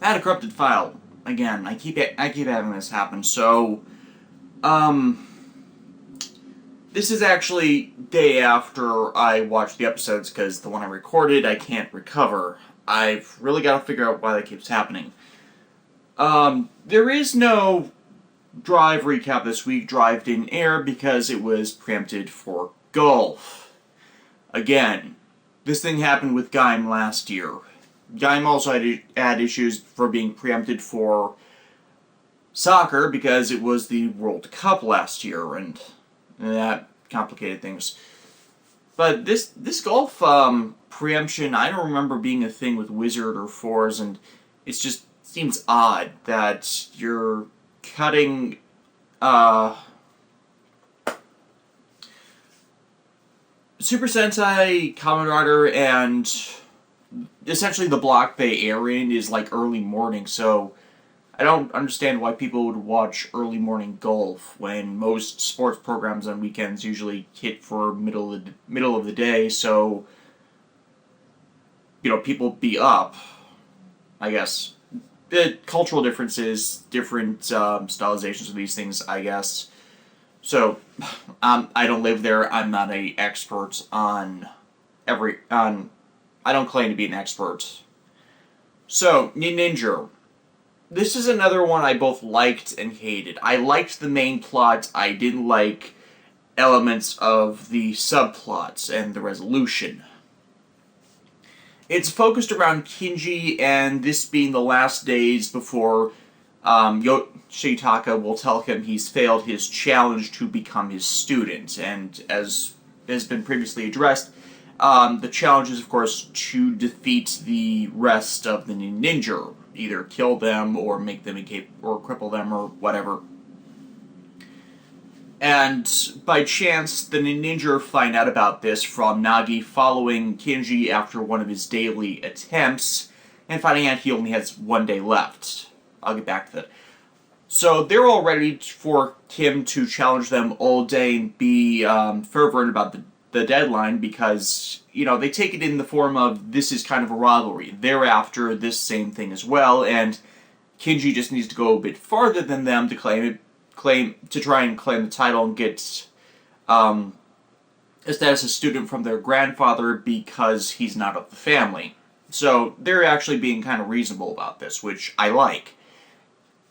Add a corrupted file. Again, I keep having this happen. So, this is actually day after I watched the episodes because the one I recorded I can't recover. I've really got to figure out why that keeps happening. There is no Drive recap this week. Drive didn't air because it was preempted for golf. Again, this thing happened with Gaim last year. Gaim also had issues for being preempted for soccer because it was the World Cup last year, and that complicated things. But this golf preemption, I don't remember being a thing with Wizard or Fours, and it just seems odd that you're cutting Super Sentai, Kamen Rider, and essentially the Block Bay airing is like early morning, so I don't understand why people would watch early morning golf when most sports programs on weekends usually hit for middle of the day, so people be up, I guess. The cultural differences, different stylizations of these things, I guess. So, I don't live there. I'm not an expert on I don't claim to be an expert. So, Ninja. This is another one I both liked and hated. I liked the main plot. I didn't like elements of the subplots and the resolution. It's focused around Kinji, and this being the last days before Shitaka will tell him he's failed his challenge to become his student. And as has been previously addressed, the challenge is, of course, to defeat the rest of the ninja. Either kill them, or make them incapable, or cripple them, or whatever. And by chance, the ninja find out about this from Nagi following Kinji after one of his daily attempts, and finding out he only has 1 day left. I'll get back to that. So they're all ready for him to challenge them all day and be fervent about the deadline because, they take it in the form of this is kind of a rivalry. They're after this same thing as well, and Kinji just needs to go a bit farther than them to try and claim the title and get a status as student from their grandfather because he's not of the family. So they're actually being kind of reasonable about this, which I like.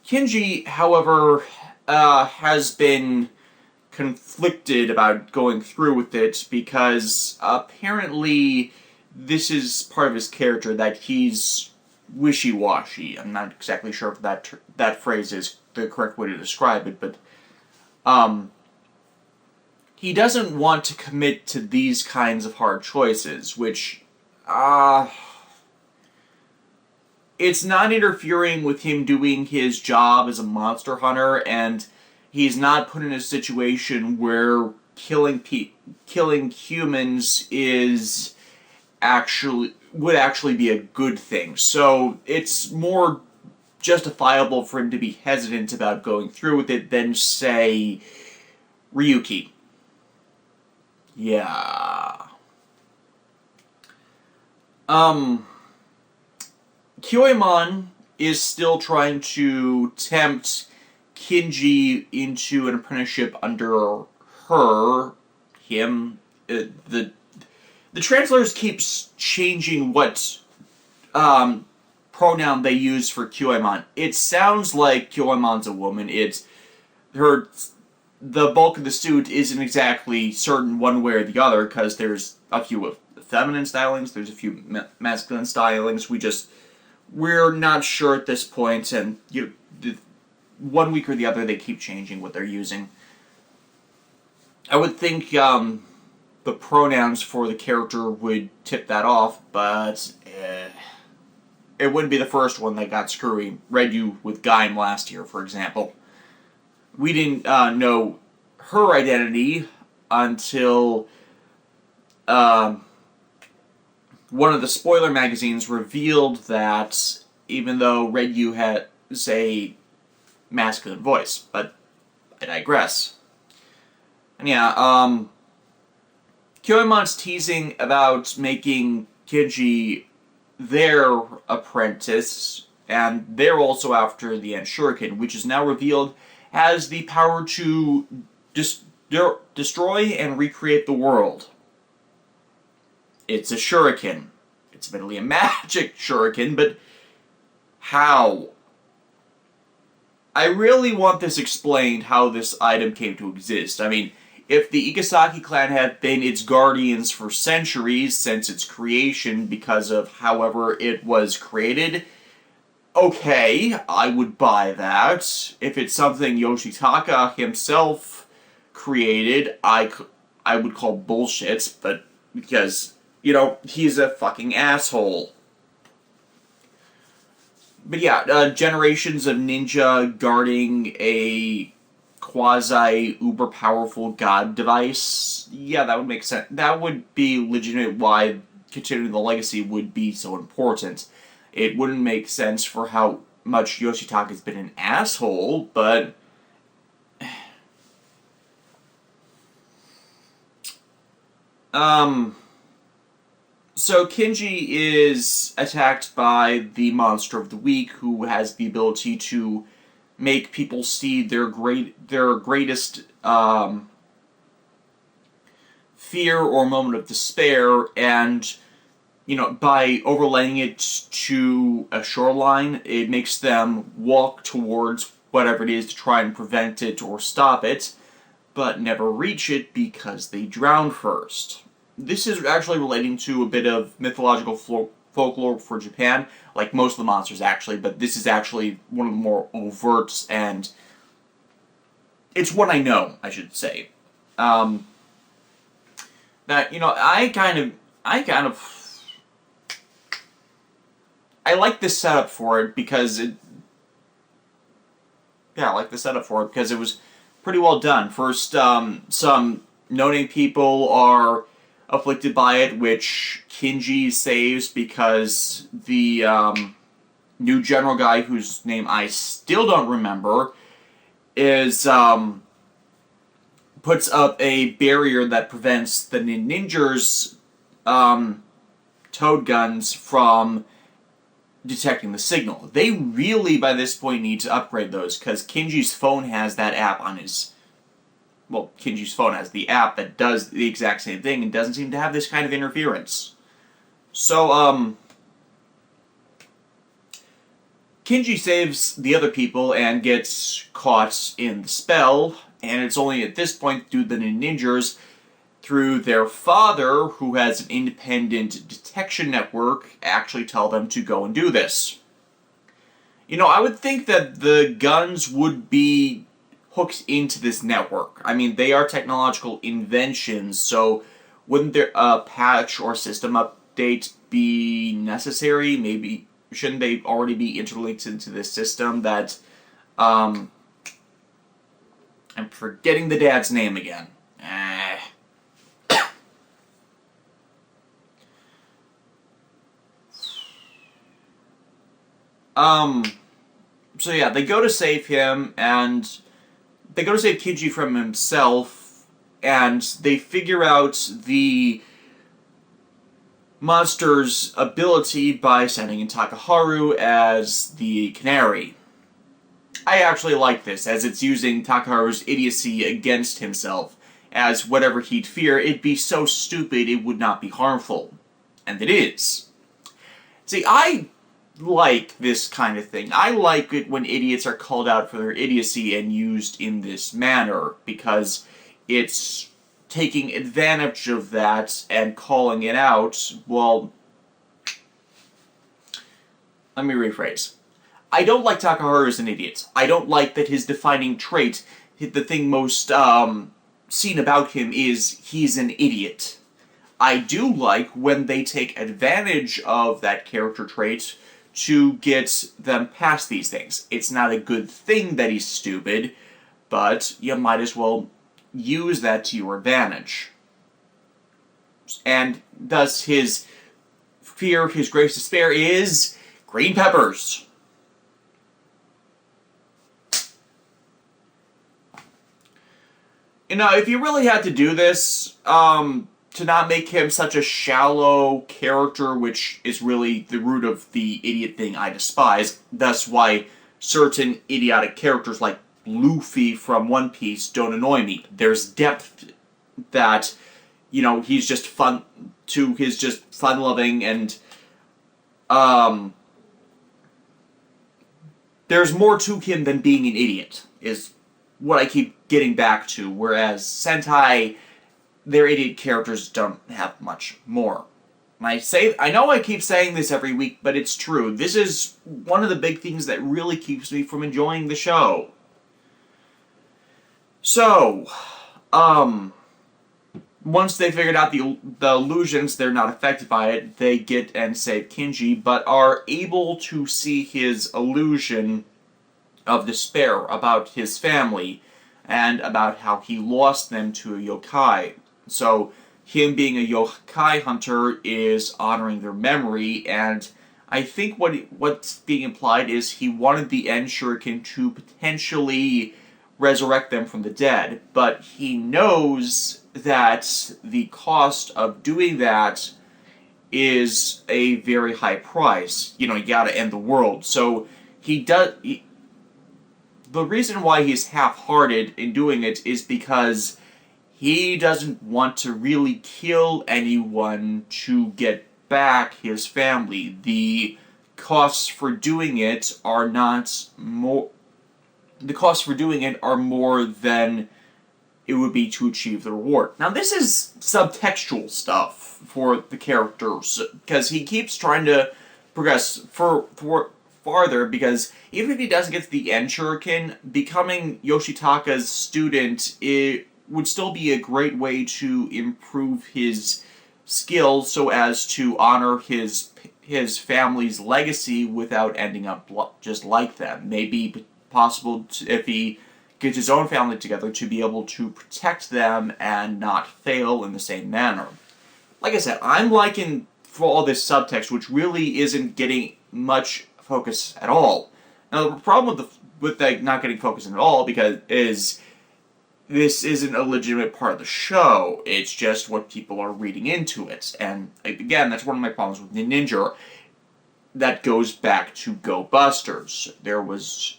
Kinji, however, has been conflicted about going through with it because apparently this is part of his character that he's wishy-washy. I'm not exactly sure if that phrase is the correct way to describe it, but he doesn't want to commit to these kinds of hard choices, which it's not interfering with him doing his job as a monster hunter, and he's not put in a situation where killing humans would actually be a good thing. So it's more justifiable for him to be hesitant about going through with it than, say, Ryuki. Yeah. Kyoemon is still trying to tempt Kinji into an apprenticeship under him. The translators keeps changing what pronoun they use for Kyoemon. It sounds like Kyoemon's a woman. The bulk of the suit isn't exactly certain one way or the other because there's a few feminine stylings, there's a few masculine stylings. We're not sure at this point, and 1 week or the other they keep changing what they're using. I would think the pronouns for the character would tip that off, but it wouldn't be the first one that got screwy. Read with Gaim last year, for example. We didn't know her identity until one of the spoiler magazines revealed that even though Redyu has a masculine voice, but I digress. And yeah, Kyoemon's teasing about making Kinji their apprentice And they're also after the end shuriken, which is now revealed has the power to destroy and recreate the world. It's a shuriken. It's admittedly a magic shuriken, but how? I really want this explained, how this item came to exist. I mean, if the Igasaki clan had been its guardians for centuries since its creation because of however it was created, okay, I would buy that. If it's something Yoshitaka himself created, I would call bullshit, but because, he's a fucking asshole. But yeah, generations of ninja guarding a quasi-uber-powerful god device. Yeah, that would make sense. That would be legitimate why continuing the legacy would be so important. It wouldn't make sense for how much Yoshitaka's been an asshole, but... So Kinji is attacked by the Monster of the Week, who has the ability to make people see their greatest fear or moment of despair, and by overlaying it to a shoreline, it makes them walk towards whatever it is to try and prevent it or stop it, but never reach it because they drown first. This is actually relating to a bit of mythological folklore for Japan, like most of the monsters actually, but this is actually one of the more overt, and it's one I know, I should say. That, I like this setup for it because it was pretty well done. First, some no-name people are afflicted by it, which Kinji saves because the new general guy, whose name I still don't remember, is puts up a barrier that prevents the ninjas' toad guns from detecting the signal. They really, by this point, need to upgrade those, because Kinji's phone has that app on his... Well, Kinji's phone has the app that does the exact same thing and doesn't seem to have this kind of interference. So, Kinji saves the other people and gets caught in the spell, and it's only at this point through the ninjas, through their father, who has an independent detection network, actually tell them to go and do this. I would think that the guns would be hooked into this network. I mean, they are technological inventions, so wouldn't there a patch or system update be necessary? Maybe, shouldn't they already be interlinked into this system that, I'm forgetting the dad's name again. So yeah, they go to save him, and they go to save Kinji from himself, and they figure out the monster's ability by sending in Takaharu as the canary. I actually like this, as it's using Takaharu's idiocy against himself, as whatever he'd fear, it'd be so stupid it would not be harmful. And it is. See, I like this kind of thing. I like it when idiots are called out for their idiocy and used in this manner, because it's taking advantage of that and calling it out. Well, let me rephrase. I don't like Takaharu as an idiot. I don't like that his defining trait, the thing most seen about him, is he's an idiot. I do like when they take advantage of that character trait to get them past these things. It's not a good thing that he's stupid, but you might as well use that to your advantage. And thus his fear, his greatest despair is green peppers. If you really had to do this, to not make him such a shallow character, which is really the root of the idiot thing I despise. That's why certain idiotic characters like Luffy from One Piece don't annoy me. There's depth that, he's just just fun-loving, and there's more to him than being an idiot, is what I keep getting back to, whereas Sentai, their idiot characters don't have much more. And I know I keep saying this every week, but it's true. This is one of the big things that really keeps me from enjoying the show. So, once they figured out the illusions, they're not affected by it, they get and save Kinji, but are able to see his illusion of despair about his family, and about how he lost them to a yokai. So, him being a yokai hunter is honoring their memory, and I think what's being implied is he wanted the End Shuriken to potentially resurrect them from the dead, but he knows that the cost of doing that is a very high price. You gotta end the world. So the reason why he's half-hearted in doing it is because he doesn't want to really kill anyone to get back his family. The costs for doing it are more than it would be to achieve the reward. Now, this is subtextual stuff for the characters, because he keeps trying to progress farther, because even if he doesn't get to the End Shuriken, becoming Yoshitaka's student, it would still be a great way to improve his skills so as to honor his family's legacy without ending up just like them. Maybe possible if he gets his own family together to be able to protect them and not fail in the same manner. Like I said, I'm liking for all this subtext, which really isn't getting much focus at all. Now, the problem with not getting focus at all is this isn't a legitimate part of the show. It's just what people are reading into it. And again, that's one of my problems with Ninja. That goes back to Go Busters. There was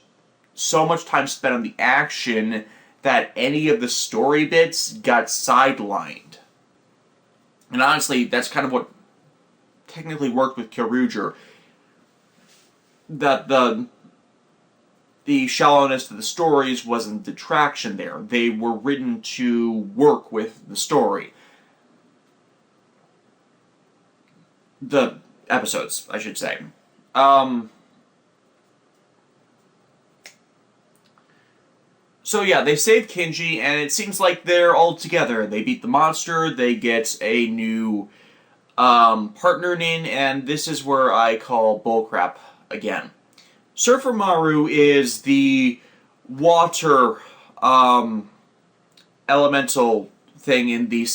so much time spent on the action that any of the story bits got sidelined. And honestly, that's kind of what technically worked with Kyoryuger. That the shallowness of the stories wasn't detraction there. They were written to work with the story. The episodes, I should say. So yeah, they save Kinji, and it seems like they're all together. They beat the monster, they get a new partner in, and this is where I call bullcrap again. Surfer Maru is the water elemental thing in the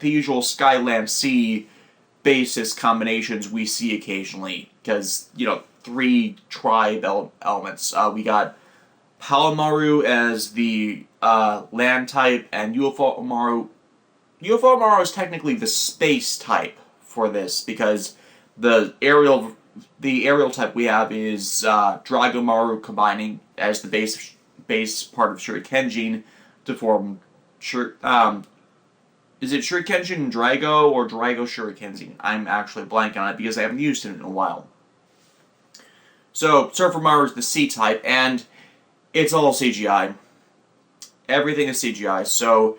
usual Skyland Sea basis combinations we see occasionally, because, 3 tribe elements. We got Palamaru as the land type, and UFO Maru. UFO Maru is technically the space type for this, because the aerial type we have is Dragomaru combining as the base part of Shurikenjin to form is it Shurikenjin Drago or Drago Shurikenjin? I'm actually blanking on it because I haven't used it in a while. So Surfer Maru is the C type, and it's all CGI. Everything is CGI. So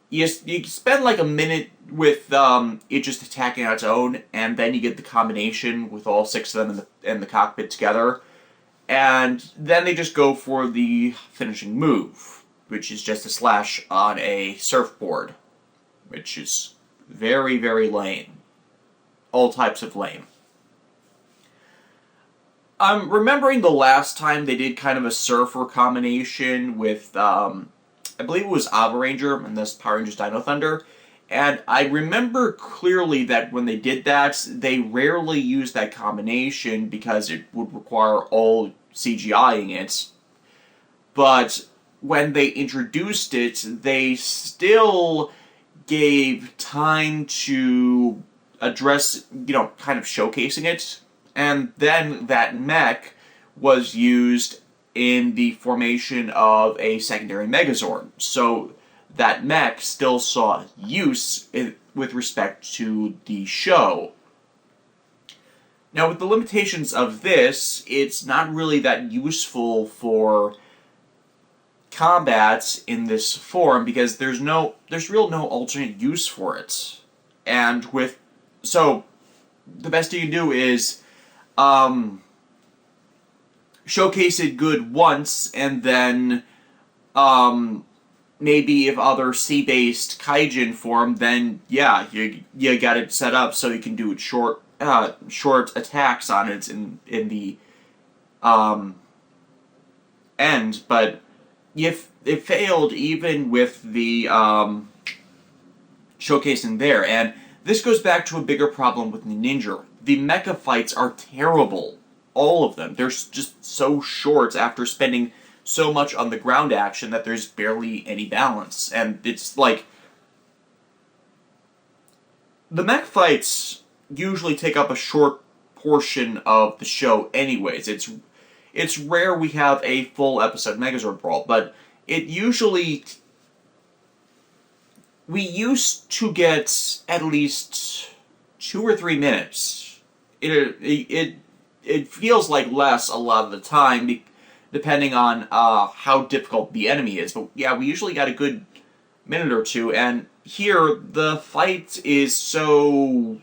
you spend like a minute with it just attacking on its own, and then you get the combination with all 6 of them in the cockpit together, and then they just go for the finishing move, which is just a slash on a surfboard, which is very, very lame. All types of lame. I'm remembering the last time they did kind of a surfer combination with, I believe it was Ava Ranger and this Power Rangers Dino Thunder, and I remember clearly that when they did that, they rarely used that combination because it would require all CGIing it, but when they introduced it, they still gave time to address, kind of showcasing it, and then that mech was used in the formation of a secondary Megazord. So that mech still saw use with respect to the show. Now, with the limitations of this, it's not really that useful for combat in this form because there's no alternate use for it. And so the best you can do is showcase it good once, and then maybe if other sea-based kaijin form, then yeah, you got it set up so you can do it short attacks on it in the end. But if it failed even with the showcasing there, and this goes back to a bigger problem with Ninja. The mecha fights are terrible. All of them. They're just so short after spending so much on the ground action that there's barely any balance. And it's like, the mech fights usually take up a short portion of the show anyways. It's rare we have a full episode Megazord Brawl, but we used to get at least 2 or 3 minutes. It feels like less a lot of the time, depending on how difficult the enemy is. But yeah, we usually got a good minute or two, and here the fight is so...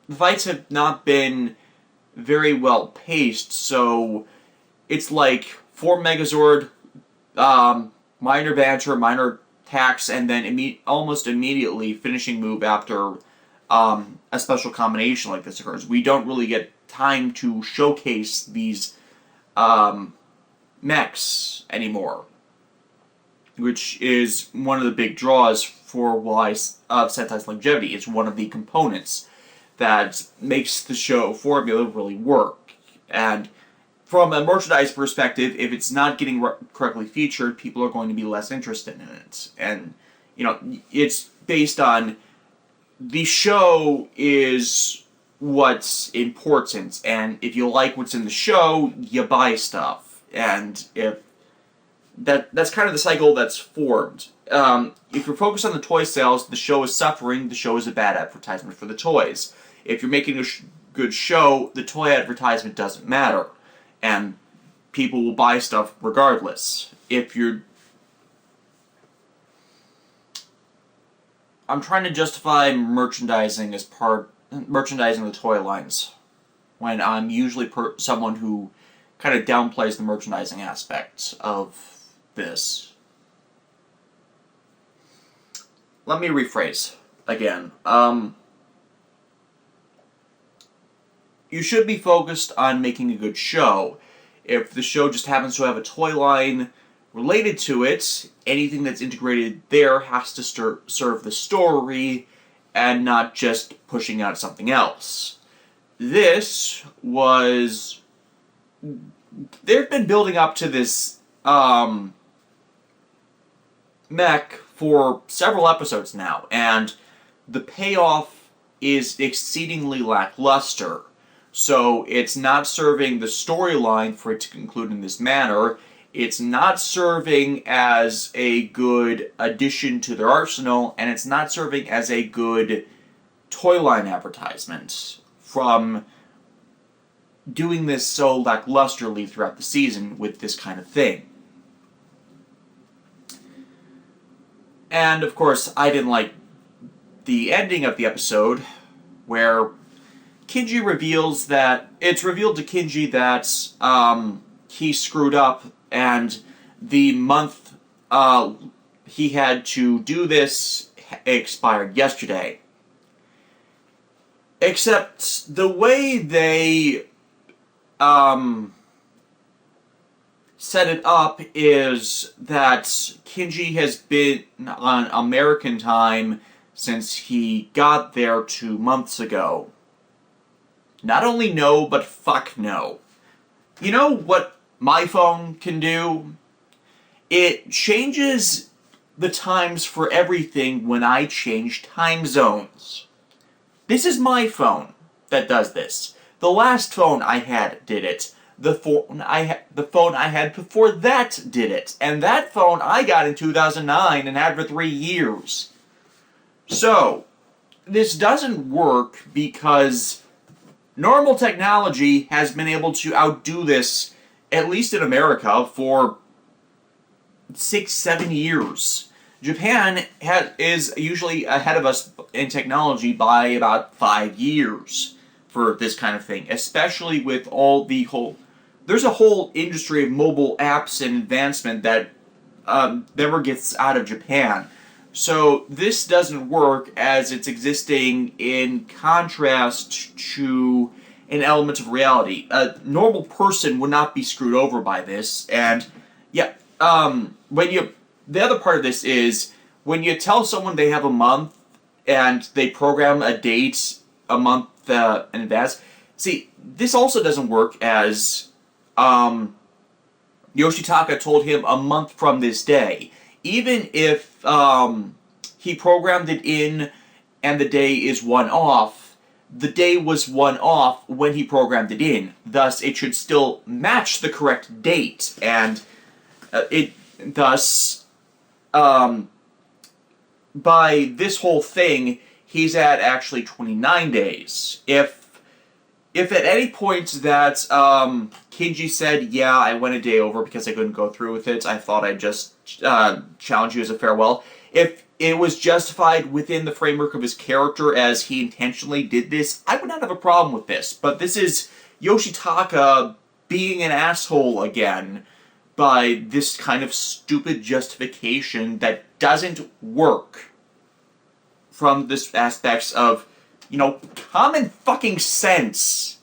The fights have not been very well paced, so it's like 4 Megazord, minor banter, minor attacks, and then almost immediately finishing move after a special combination like this occurs. We don't really get time to showcase these mechs anymore, which is one of the big draws for why Sentai's longevity. It's one of the components that makes the show formula really work. And from a merchandise perspective, if it's not getting correctly featured, people are going to be less interested in it. And, it's based on the show is what's important, and if you like what's in the show, you buy stuff. And if that's kind of the cycle that's formed. If you're focused on the toy sales, the show is suffering, the show is a bad advertisement for the toys. If you're making a good show, the toy advertisement doesn't matter, and people will buy stuff regardless. I'm trying to justify merchandising the toy lines, when I'm usually someone who kind of downplays the merchandising aspect of this. Let me rephrase again. You should be focused on making a good show. If the show just happens to have a toy line related to it, anything that's integrated there has to serve the story and not just pushing out something else. They've been building up to this mech for several episodes now, and the payoff is exceedingly lackluster. So it's not serving the storyline for it to conclude in this manner. It's not serving as a good addition to their arsenal, and it's not serving as a good toy line advertisement from doing this so lacklusterly throughout the season with this kind of thing. And, of course, I didn't like the ending of the episode, where Kinji reveals that... It's revealed to Kinji that he screwed up, and the month he had to do this expired yesterday. Except the way they set it up is that Kinji has been on American time since he got there 2 months ago. Not only no, but fuck no. You know what my phone can do? It changes the times for everything when I change time zones. This is my phone that does this. The last phone I had did it. The phone I had before that did it. And that phone I got in 2009 and had for 3 years. So, this doesn't work because normal technology has been able to outdo this, at least in America, for 6-7 years. Japan is usually ahead of us in technology by about 5 years for this kind of thing, especially with all the whole... There's a whole industry of mobile apps and advancement that never gets out of Japan. So this doesn't work as it's existing in contrast to an element of reality. A normal person would not be screwed over by this, and yeah, the other part of this is when you tell someone they have a month and they program a date a month in advance. See, this also doesn't work as Yoshitaka told him a month from this day. Even if he programmed it in and the day is 1 off, the day was 1 off when he programmed it in. Thus, it should still match the correct date, and by this whole thing, he's at actually 29 days. If at any point that Kinji said, yeah, I went a day over because I couldn't go through with it, I thought I'd just challenge you as a farewell, if it was justified within the framework of his character as he intentionally did this, I would not have a problem with this. But this is Yoshitaka being an asshole again by this kind of stupid justification that doesn't work from this aspects of, common fucking sense.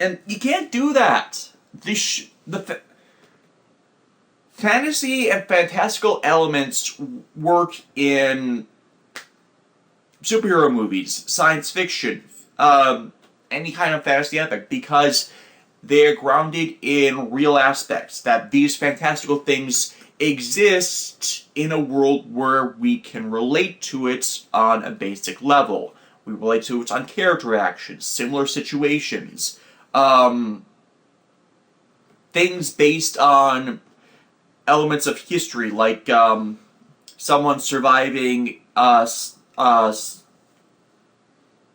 And you can't do that. The fantasy and fantastical elements work in superhero movies, science fiction, any kind of fantasy epic, because they are grounded in real aspects, that these fantastical things exist in a world where we can relate to it on a basic level. We relate to it on character actions, similar situations, things based on elements of history, like someone surviving an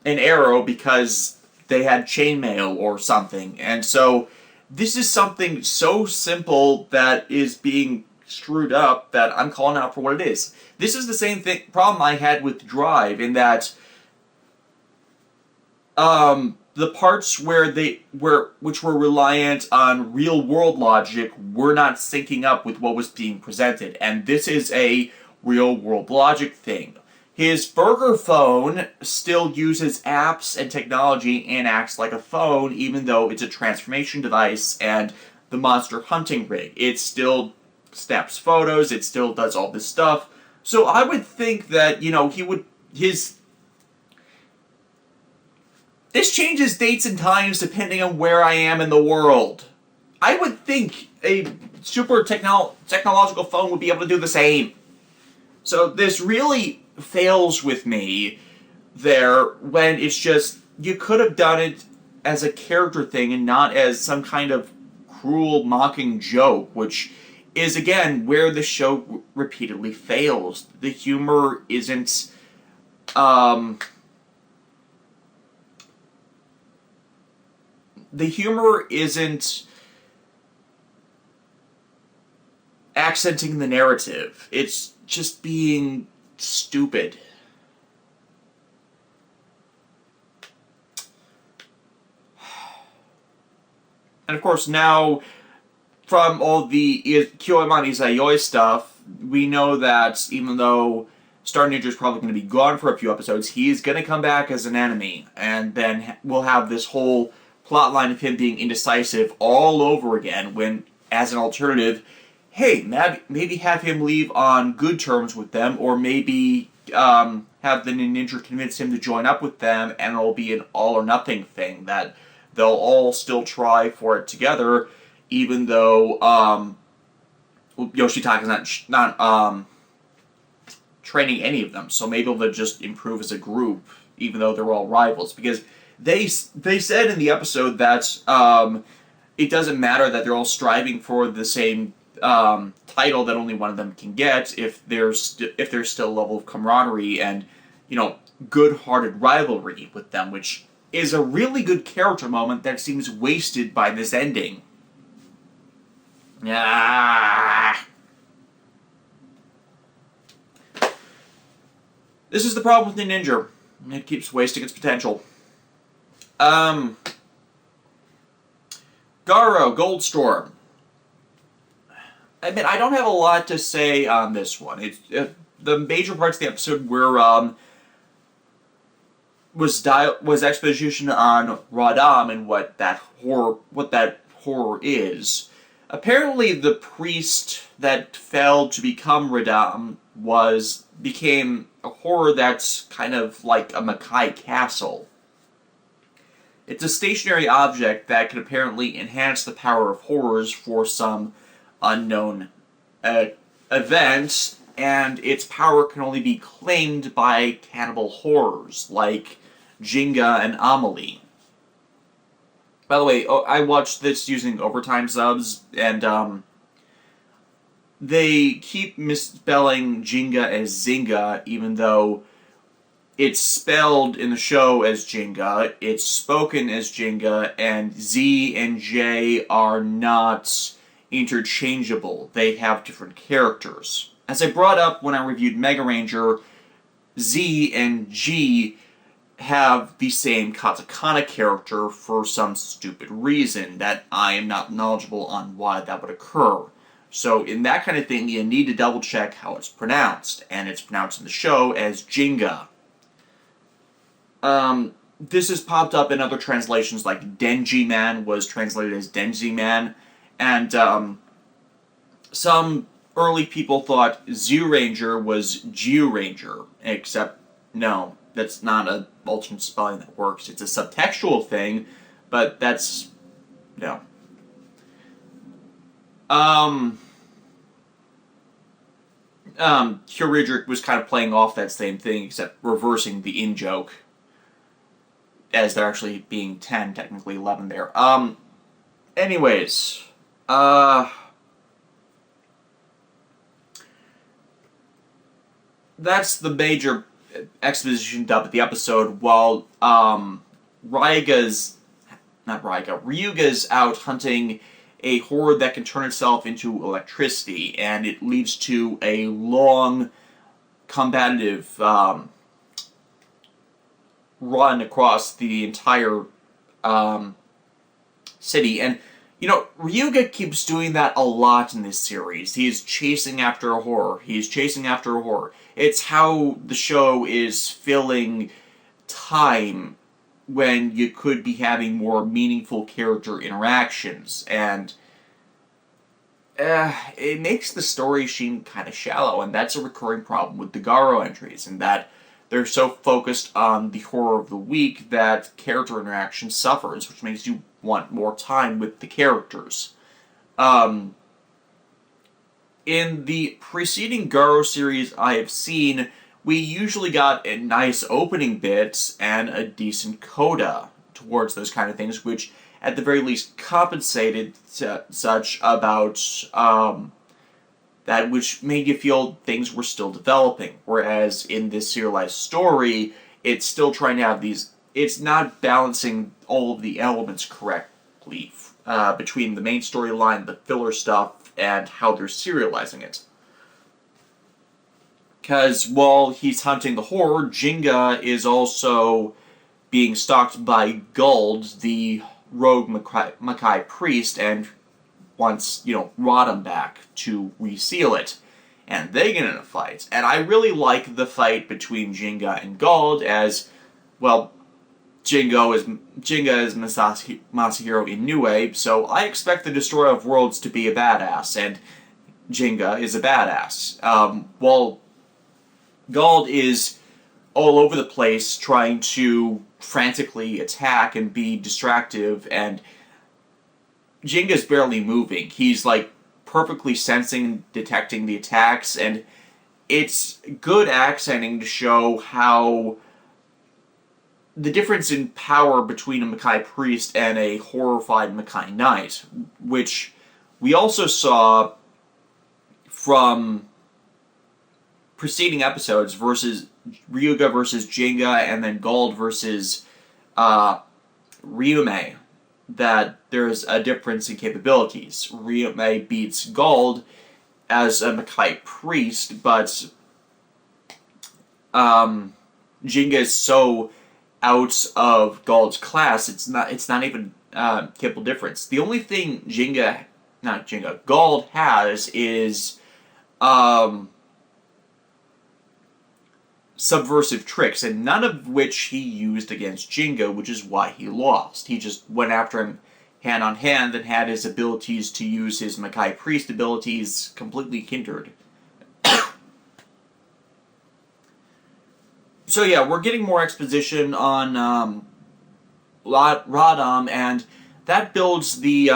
arrow because they had chainmail or something. And so this is something so simple that is being screwed up that I'm calling out for what it is. This is the same problem I had with Drive, in that the parts which were reliant on real world logic were not syncing up with what was being presented, and this is a real world logic thing. His burger phone still uses apps and technology and acts like a phone, even though it's a transformation device and the monster hunting rig. It still snaps photos, it still does all this stuff. So I would think that, this changes dates and times depending on where I am in the world. I would think a super technological phone would be able to do the same. So this really fails with me there, when it's just, you could have done it as a character thing and not as some kind of cruel, mocking joke, which is, again, where the show repeatedly fails. The humor isn't, accenting the narrative. It's just being stupid. And of course, now, from all the Kyoimani Zayoi stuff, we know that even though Starninger is probably going to be gone for a few episodes, he's going to come back as an enemy, and then we'll have this whole plotline of him being indecisive all over again, when, as an alternative, hey, maybe have him leave on good terms with them, or maybe have the ninja convince him to join up with them, and it'll be an all-or-nothing thing, that they'll all still try for it together, even though, Yoshitaka's not training any of them, so maybe they'll just improve as a group, even though they're all rivals. Because they said in the episode that it doesn't matter that they're all striving for the same title that only one of them can get if there's still a level of camaraderie and good-hearted rivalry with them, which is a really good character moment that seems wasted by this ending. Ah. This is the problem with the ninja. It keeps wasting its potential. Garo Gold Storm. I mean, I don't have a lot to say on this one. The major parts of the episode were was exposition on Radan and what that horror is. Apparently, the priest that fell to become Radan became a horror that's kind of like a Makai castle. It's a stationary object that can apparently enhance the power of horrors for some unknown event, and its power can only be claimed by cannibal horrors like Jinga and Amelie. By the way, I watched this using overtime subs, and they keep misspelling Jinga as Zinga, even though it's spelled in the show as Jinga, it's spoken as Jinga, and Z and J are not interchangeable. They have different characters. As I brought up when I reviewed Mega Ranger, Z and G have the same katakana character for some stupid reason that I am not knowledgeable on why that would occur. So in that kind of thing, you need to double check how it's pronounced, and it's pronounced in the show as Jinga. This has popped up in other translations, like Denji Man was translated as Denji Man, and some early people thought Zyuranger was Zyuranger, except no, that's not an alternate spelling that works. It's a subtextual thing, but that's no. Kyuridric was kind of playing off that same thing, except reversing the in-joke, as they're actually being 10, technically 11 there. Anyways, that's the major exposition dump of the episode, while, Ryuga's out hunting a horde that can turn itself into electricity, and it leads to a long, combative, run across the entire, city, and, Ryuga keeps doing that a lot in this series. He's chasing after a horror. It's how the show is filling time when you could be having more meaningful character interactions, and it makes the story seem kind of shallow, and that's a recurring problem with the Garo entries, in that they're so focused on the horror of the week that character interaction suffers, which makes you want more time with the characters. In the preceding Garo series I have seen, we usually got a nice opening bit and a decent coda towards those kind of things, which at the very least compensated such about that, which made you feel things were still developing. Whereas in this serialized story, it's still trying to have these. It's not balancing all of the elements correctly between the main storyline, the filler stuff, and how they're serializing it. Because while he's hunting the horror, Jinga is also being stalked by Gold, the rogue Makai priest, and wants, Radan back to reseal it. And they get in a fight. And I really like the fight between Jinga and Gold, as, well, Jinga is Masahiro Inoue, so I expect the Destroyer of Worlds to be a badass, and Jinga is a badass. While Gold is all over the place trying to frantically attack and be distractive, and Jinga's barely moving. He's, perfectly sensing and detecting the attacks, and it's good accenting to show how the difference in power between a Makai priest and a horrified Makai knight, which we also saw from preceding episodes versus Ryuga versus Jinga, and then Gold versus Ryume, that there's a difference in capabilities. Ryume beats Gold as a Makai priest, but Jinga is so out of Gold's class, it's not even capable difference. The only thing Gold has is subversive tricks, and none of which he used against Jinga, which is why he lost. He just went after him hand on hand and had his abilities to use his Makai Priest abilities completely hindered. So yeah, we're getting more exposition on Radan, and that builds the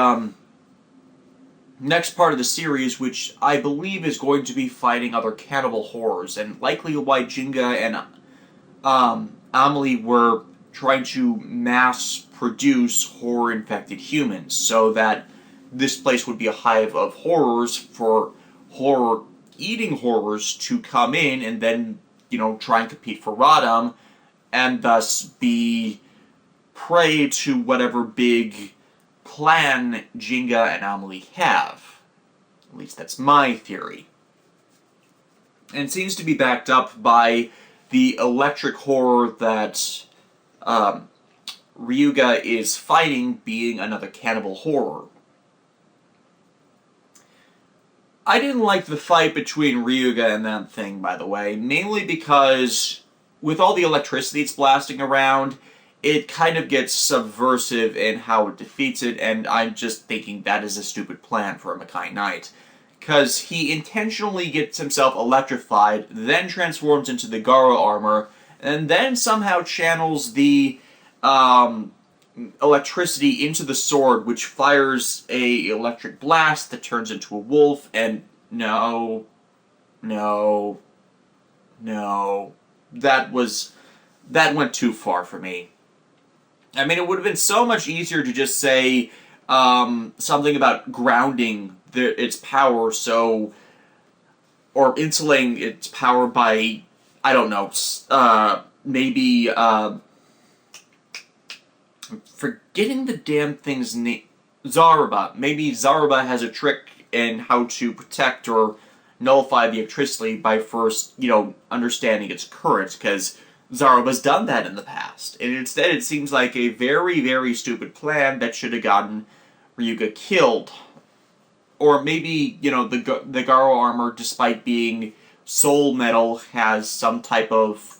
next part of the series, which I believe is going to be fighting other cannibal horrors, and likely why Jinga and Amelie were trying to mass produce horror-infected humans, so that this place would be a hive of horrors for horror-eating horrors to come in and then, try and compete for Radan, and thus be prey to whatever big plan Jinga and Amelie have. At least that's my theory. And it seems to be backed up by the electric horror that Ryuga is fighting, being another cannibal horror. I didn't like the fight between Ryuga and that thing, by the way, mainly because with all the electricity it's blasting around, it kind of gets subversive in how it defeats it, and I'm just thinking that is a stupid plan for a Makai Knight. Because he intentionally gets himself electrified, then transforms into the Garo armor, and then somehow channels the electricity into the sword, which fires a electric blast that turns into a wolf, and no, that went too far for me. I mean, it would have been so much easier to just say something about grounding its power, or insulating its power by, I don't know, maybe, I'm forgetting the damn thing's name. Zaruba. Maybe Zaruba has a trick in how to protect or nullify the electricity by first, understanding its current, because Zaruba's done that in the past. And instead it seems like a very, very stupid plan that should have gotten Ryuga killed. Or maybe, the Garo armor, despite being soul metal, has some type of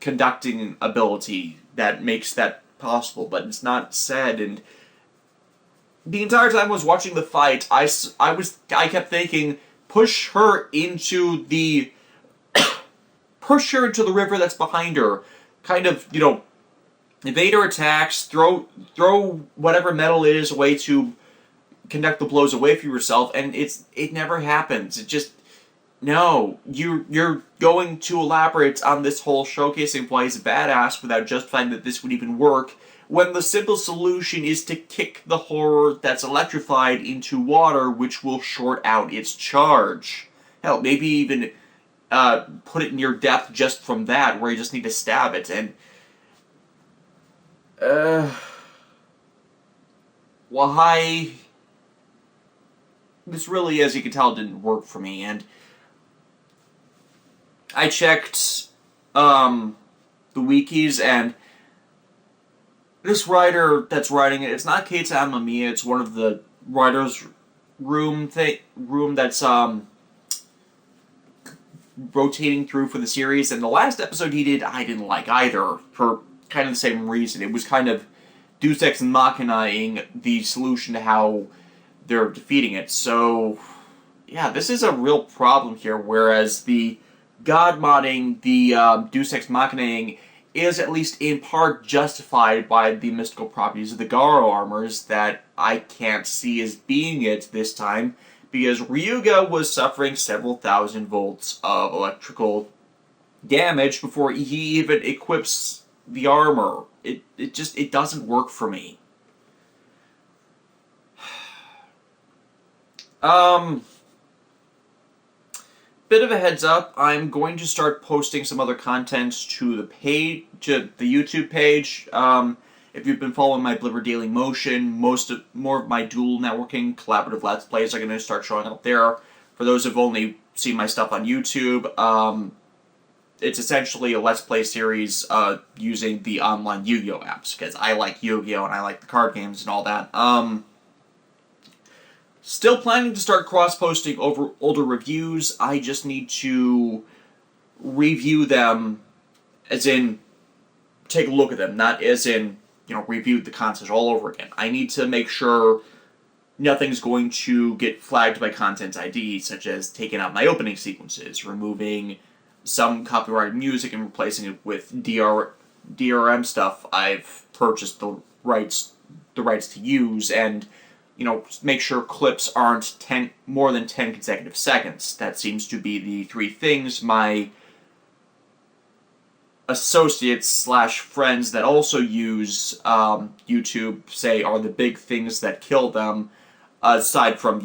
conducting ability that makes that possible, but it's not said. And the entire time I was watching the fight, I kept thinking, push her into the river that's behind her. Kind of, evade her attacks, throw whatever metal it is away to conduct the blows away from yourself, and it never happens. It just, no, you're going to elaborate on this whole showcasing why he's a badass without justifying that this would even work, when the simple solution is to kick the horror that's electrified into water, which will short out its charge. Hell, maybe even put it near death just from that, where you just need to stab it, and why? This really, as you can tell, didn't work for me, and I checked the wikis, and this writer that's writing it, it's not Keita Amamiya, it's one of the writers' room that's rotating through for the series, and the last episode he did, I didn't like either, for kind of the same reason. It was kind of Deus Ex Machina-ing the solution to how they're defeating it. So, yeah, this is a real problem here, whereas the God modding, the Deus Ex Machina-ing, is at least in part justified by the mystical properties of the Garo armors that I can't see as being it this time, because Ryuga was suffering several thousand volts of electrical damage before he even equips the armor. It doesn't work for me. Bit of a heads up, I'm going to start posting some other content to the page, to the YouTube page. If you've been following my Blibber Daily Motion, more of my dual networking collaborative Let's Plays are going to start showing up there. For those who've only seen my stuff on YouTube, it's essentially a Let's Play series using the online Yu-Gi-Oh! Apps, because I like Yu-Gi-Oh! And I like the card games and all that. Still planning to start cross-posting over older reviews. I just need to review them, as in, take a look at them, not as in, review the content all over again. I need to make sure nothing's going to get flagged by Content ID, such as taking out my opening sequences, removing some copyrighted music and replacing it with DRM stuff I've purchased the rights to use, and make sure clips aren't more than 10 consecutive seconds. That seems to be the three things my associates / friends that also use YouTube say are the big things that kill them, aside from,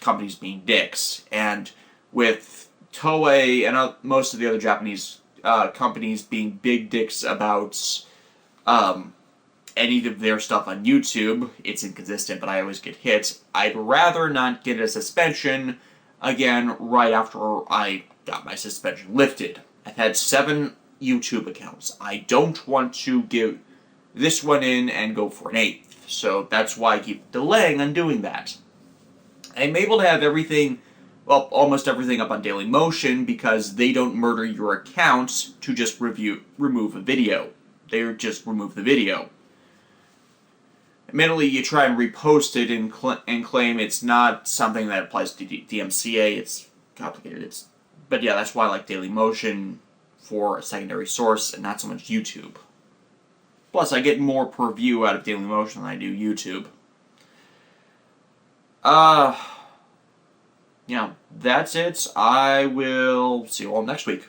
companies being dicks. And with Toei and most of the other Japanese companies being big dicks about any of their stuff on YouTube, it's inconsistent, but I always get hit. I'd rather not get a suspension again right after I got my suspension lifted. I've had 7 YouTube accounts. I don't want to give this one in and go for an 8th, so that's why I keep delaying on doing that. I'm able to have everything, well, almost everything up on Daily Motion because they don't murder your account to just remove a video. They just remove the video. Admittedly, you try and repost it and claim it's not something that applies to DMCA. It's complicated. But yeah, that's why I like Daily Motion for a secondary source and not so much YouTube. Plus, I get more per view out of Daily Motion than I do YouTube. That's it. I will see you all next week.